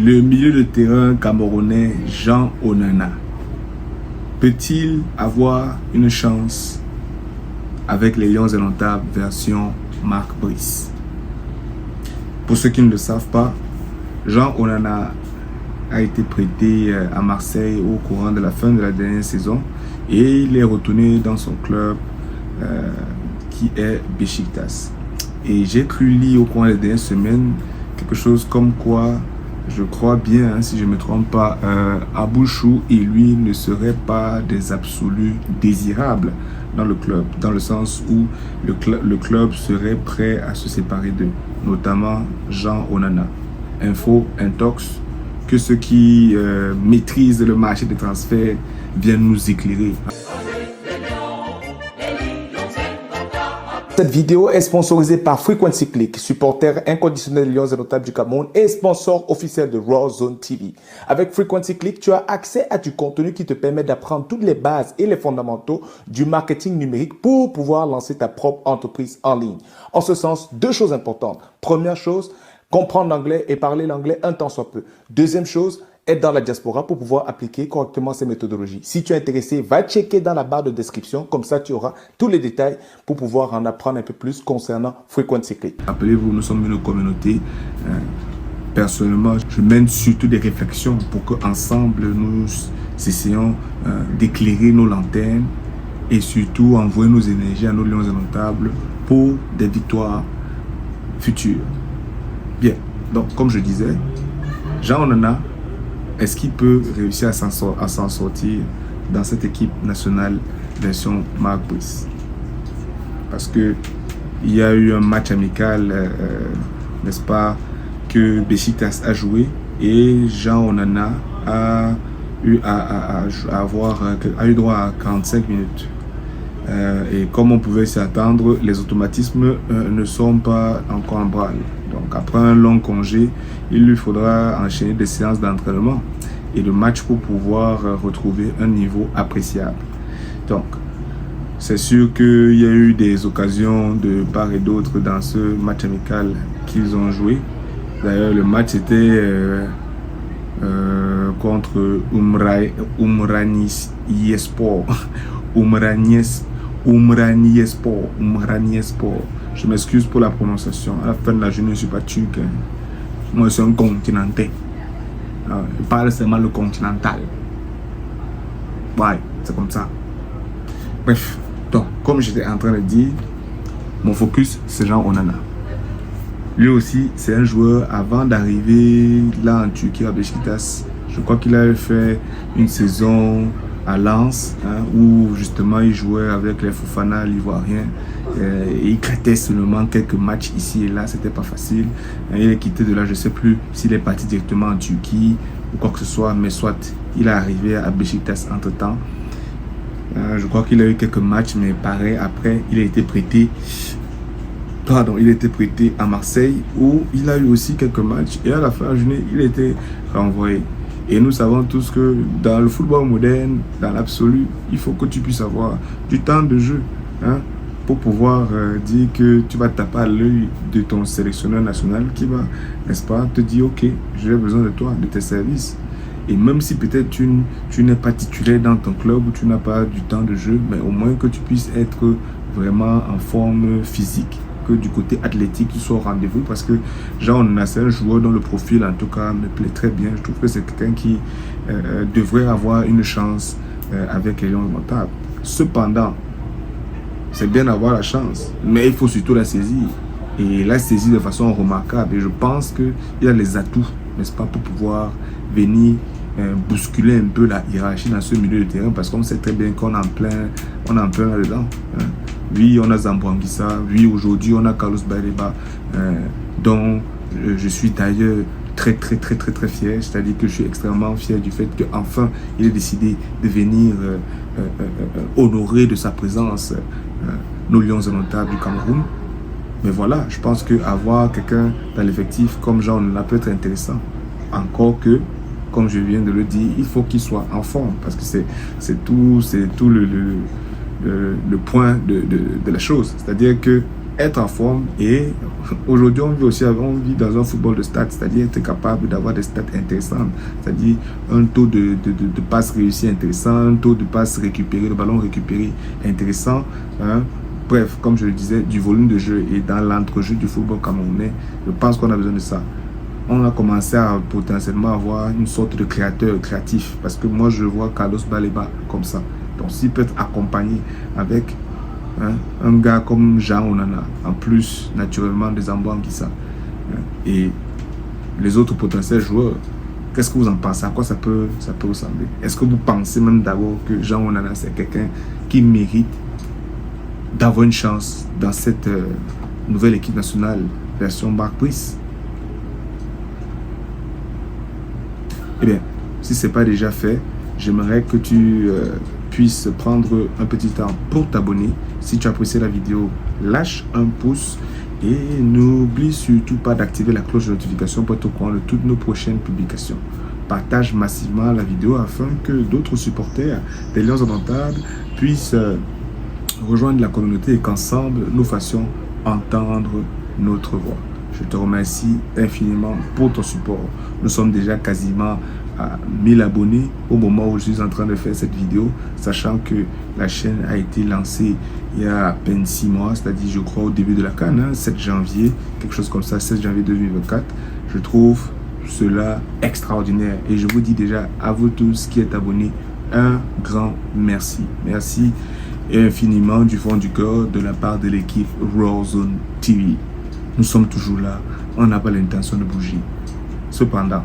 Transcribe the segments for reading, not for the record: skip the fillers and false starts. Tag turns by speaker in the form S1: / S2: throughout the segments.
S1: Le milieu de terrain camerounais Jean Onana peut-il avoir une chance avec les Lions indomptables version Marc Brice? Pour ceux qui ne le savent pas, Jean Onana a été prêté à Marseille au courant de la fin de la dernière saison et il est retourné dans son club qui est Beşiktaş. Et j'ai cru lire au cours des dernières semaines quelque chose comme quoi, je crois bien, si je ne me trompe pas, Abouchou et lui ne seraient pas des absolus désirables dans le club, dans le sens où le club serait prêt à se séparer d'eux, notamment Jean Onana. Info, intox, que ceux qui maîtrisent le marché des transferts viennent nous éclairer.
S2: Cette vidéo est sponsorisée par Frequency Click, supporter inconditionnel des Lions indomptables du Cameroun et sponsor officiel de Raw Zone TV. Avec Frequency Click, tu as accès à du contenu qui te permet d'apprendre toutes les bases et les fondamentaux du marketing numérique pour pouvoir lancer ta propre entreprise en ligne. En ce sens, deux choses importantes. Première chose, comprendre l'anglais et parler l'anglais un temps soit peu. Deuxième chose, être dans la diaspora pour pouvoir appliquer correctement ces méthodologies. Si tu es intéressé, va checker dans la barre de description, comme ça tu auras tous les détails pour pouvoir en apprendre un peu plus concernant Frequency Click.
S1: Rappelez-vous, nous sommes une communauté. Personnellement, je mène surtout des réflexions pour qu'ensemble nous essayons d'éclairer nos lanternes et surtout envoyer nos énergies à nos Lions indomptables pour des victoires futures. Bien, donc comme je disais, Jean Onana, est-ce qu'il peut réussir à s'en sortir dans cette équipe nationale version Marc Brice? Parce que il y a eu un match amical, n'est-ce pas, que Beşiktaş a joué et Jean Onana a eu droit à 45 minutes. Et comme on pouvait s'y attendre, les automatismes ne sont pas encore en branle. Donc après un long congé, il lui faudra enchaîner des séances d'entraînement et de match pour pouvoir retrouver un niveau appréciable. Donc c'est sûr qu'il y a eu des occasions de part et d'autre dans ce match amical qu'ils ont joué. D'ailleurs le match était contre Umraniyespor. Umraniyespor. Je m'excuse pour la prononciation. À la fin de la journée, je ne suis pas turc. Moi, je suis un continental. Je parle seulement le continental. Ouais, c'est comme ça. Bref, donc, comme j'étais en train de dire, mon focus, c'est Jean Onana. Lui aussi, c'est un joueur, avant d'arriver là en Turquie, à Beşiktaş, je crois qu'il avait fait une saison à Lens, où justement il jouait avec les Fofana l'ivoirien et il grattait seulement quelques matchs ici et là, c'était pas facile. Il est quitté de là, je sais plus s'il est parti directement en Turquie ou quoi que ce soit, mais soit il est arrivé à Beşiktaş entre temps. Je crois qu'il a eu quelques matchs, mais pareil, après il a été prêté à Marseille où il a eu aussi quelques matchs et à la fin de la journée il a été renvoyé. Et nous savons tous que dans le football moderne, dans l'absolu, il faut que tu puisses avoir du temps de jeu pour pouvoir dire que tu vas taper à l'œil de ton sélectionneur national qui va, n'est-ce pas, te dire ok, j'ai besoin de toi, de tes services. Et même si peut-être tu n'es pas titulaire dans ton club ou tu n'as pas du temps de jeu, mais au moins que tu puisses être vraiment en forme physique, que du côté athlétique, tu sois au rendez-vous, parce que Jean Onana, c'est un joueur dont le profil en tout cas me plaît très bien. Je trouve que c'est quelqu'un qui devrait avoir une chance avec les Lions indomptables. Cependant, c'est bien d'avoir la chance, mais il faut surtout la saisir et la saisir de façon remarquable. Et je pense qu'il y a les atouts, n'est-ce pas, pour pouvoir venir bousculer un peu la hiérarchie dans ce milieu de terrain, parce qu'on sait très bien qu'on est en plein là-dedans. Oui, on a Zamboanguissa. Oui, aujourd'hui, on a Carlos Baleba, dont je suis d'ailleurs très fier. C'est-à-dire que je suis extrêmement fier du fait qu'enfin, il ait décidé de venir honorer de sa présence nos Lions indomptables du Cameroun. Mais voilà, je pense qu'avoir quelqu'un dans l'effectif comme Jean Onana peut être intéressant. Encore que, comme je viens de le dire, il faut qu'il soit en forme, parce que c'est tout le point de la chose. C'est-à-dire que être en forme. Et aujourd'hui, on vit dans un football de stats, c'est-à-dire être capable d'avoir des stats intéressantes, c'est-à-dire un taux de passes réussies intéressant, un taux de passes récupérées, le ballon récupéré intéressant. Hein. Bref, comme je le disais, du volume de jeu et dans l'entrejeu du football camerounais, je pense qu'on a besoin de ça. On a commencé à potentiellement avoir une sorte de créateur créatif, parce que moi je vois Carlos Baleba comme ça. Donc s'il peut être accompagné avec un gars comme Jean Onana, en plus naturellement des Ambouanguissa, et les autres potentiels joueurs, qu'est-ce que vous en pensez? À quoi ça peut ressembler? Est-ce que vous pensez même d'abord que Jean Onana c'est quelqu'un qui mérite d'avoir une chance dans cette nouvelle équipe nationale version Bac Pris? Eh bien, si ce n'est pas déjà fait, j'aimerais que tu puisses prendre un petit temps pour t'abonner. Si tu as apprécié la vidéo, lâche un pouce et n'oublie surtout pas d'activer la cloche de notification pour être au courant de toutes nos prochaines publications. Partage massivement la vidéo afin que d'autres supporters des Lions Indomptables puissent rejoindre la communauté et qu'ensemble nous fassions entendre notre voix. Je te remercie infiniment pour ton support. Nous sommes déjà quasiment à 1000 abonnés au moment où je suis en train de faire cette vidéo, sachant que la chaîne a été lancée il y a à peine 6 mois, c'est-à-dire je crois au début de la CAN, 7 janvier, quelque chose comme ça, 16 janvier 2024. Je trouve cela extraordinaire et je vous dis déjà à vous tous qui êtes abonnés, un grand merci. Merci infiniment du fond du cœur de la part de l'équipe Rawzone TV. Nous sommes toujours là, on n'a pas l'intention de bouger. Cependant,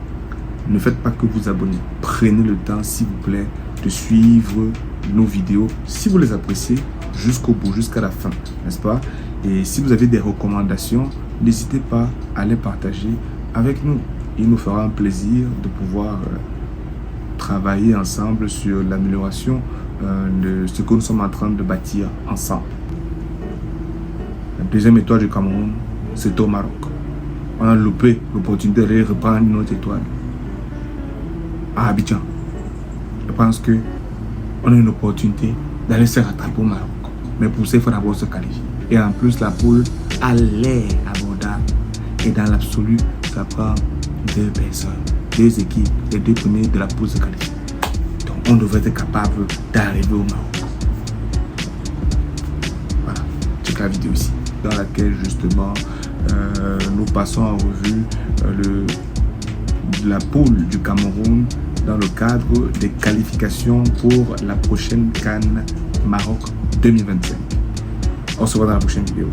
S1: ne faites pas que vous abonner. Prenez le temps, s'il vous plaît, de suivre nos vidéos, si vous les appréciez, jusqu'au bout, jusqu'à la fin, n'est-ce pas? Et si vous avez des recommandations, n'hésitez pas à les partager avec nous. Il nous fera un plaisir de pouvoir travailler ensemble sur l'amélioration de ce que nous sommes en train de bâtir ensemble. La deuxième étoile du Cameroun, c'est au Maroc. On a loupé l'opportunité de reprendre notre étoile à Abidjan. Je pense que on a une opportunité d'aller se rattraper au Maroc. Mais pour ça, il faut d'abord se qualifier. Et en plus, la poule a l'air abordable. Et dans l'absolu, ça prend 2 personnes, 2 équipes, les 2 premiers de la poule se qualifient. Donc, on devrait être capable d'arriver au Maroc. Voilà, check la vidéo ici, dans laquelle justement nous passons en revue la poule du Cameroun dans le cadre des qualifications pour la prochaine CAN Maroc 2025. On se voit dans la prochaine vidéo.